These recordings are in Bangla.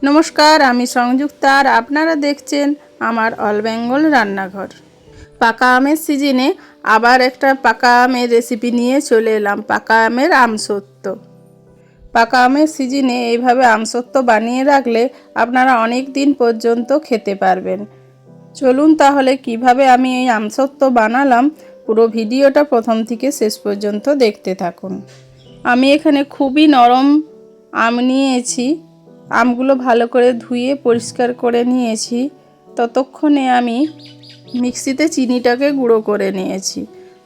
নমস্কার, আমি সংযুক্তা আর আপনারা দেখছেন আমার অল বেঙ্গল রান্নাঘর। পাকা আমের সিজনে আবার একটা পাকা আমের রেসিপি নিয়ে চলে এলাম। পাকা আমের আমসত্ত্ব। পাকা আমের সিজনে এইভাবে আমসত্ত্ব বানিয়ে রাখলে আপনারা অনেক দিন পর্যন্ত খেতে পারবেন। চলুন তাহলে কিভাবে আমি এই আমসত্ত্ব বানালাম, পুরো ভিডিওটা প্রথম থেকে শেষ পর্যন্ত দেখতে থাকুন। আমি এখানে খুবই নরম আম নিয়েছি। আমগুলো ভালো করে ধুয়ে পরিষ্কার করে নিয়েছি। ততক্ষণে আমি মিক্সিতে চিনিটাকে গুঁড়ো করে নিয়েছি।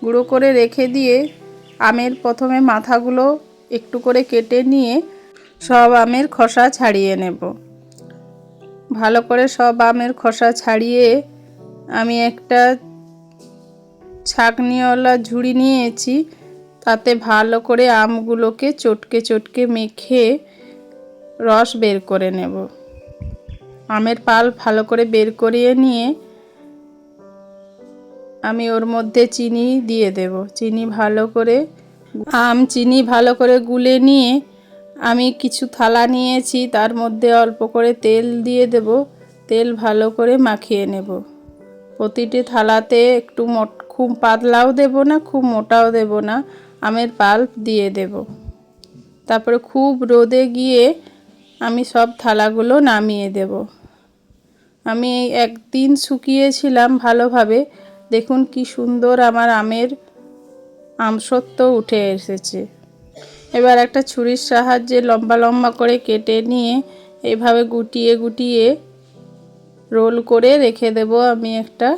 গুঁড়ো করে রেখে দিয়ে আমের প্রথমে মাথাগুলো একটু করে কেটে নিয়ে সব আমের খোসা ছাড়িয়ে নেব। ভালো করে সব আমের খোসা ছাড়িয়ে আমি একটা ছাঁকনিওয়ালা ঝুড়ি নিয়েছি। তাতে ভালো করে আমগুলোকে চটকে চটকে মেখে রস বের করে নেব। আমের পাল ভালো করে বের করিয়ে নিয়ে আমি ওর মধ্যে চিনি দিয়ে দেব। চিনি ভালো করে গুলে নিয়ে আমি কিছু থালা নিয়েছি, তার মধ্যে অল্প করে তেল দিয়ে দেব। তেল ভালো করে মাখিয়ে নেব। প্রতিটি থালাতে একটু খুব পাতলাও দেব না, খুব মোটাও দেব না, আমের পাল্প দিয়ে দেব। তারপরে খুব রোদে গিয়ে আমি সব থালাগুলো নামিয়ে দেব। আমি একদিন শুকিয়েছিলাম ভালোভাবে। দেখুন কি সুন্দর আমার আমের আমসত্ত্ব উঠে এসেছে। এবার একটা ছুরির সাহায্যে লম্বা লম্বা করে কেটে নিয়ে এইভাবে গুটিয়ে গুটিয়ে রোল করে রেখে দেব আমি একটা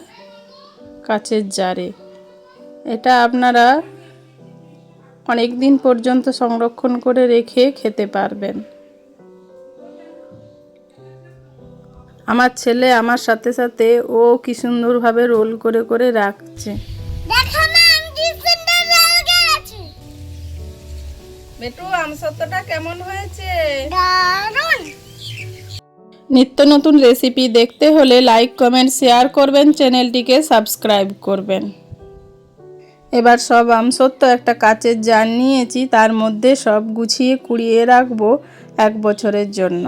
কাচের জারে। এটা আপনারা অনেক দিন পর্যন্ত সংরক্ষণ করে রেখে খেতে পারবেন। আমার ছেলে আমার সাথে সাথে ও কি সুন্দরভাবে রোল করে করে রাখছে। বেটু, আমসত্ত্বটা কেমন হয়েছে? দারুণ। নিত্য নতুন রেসিপি দেখতে হলে লাইক, কমেন্ট, শেয়ার করবেন, চ্যানেলটিকে সাবস্ক্রাইব করবেন। এবার সব আমসত্ত্ব একটা কাচের জার নিয়েছি, তার মধ্যে সব গুছিয়ে কুড়িয়ে রাখবো 1 বছরের জন্য।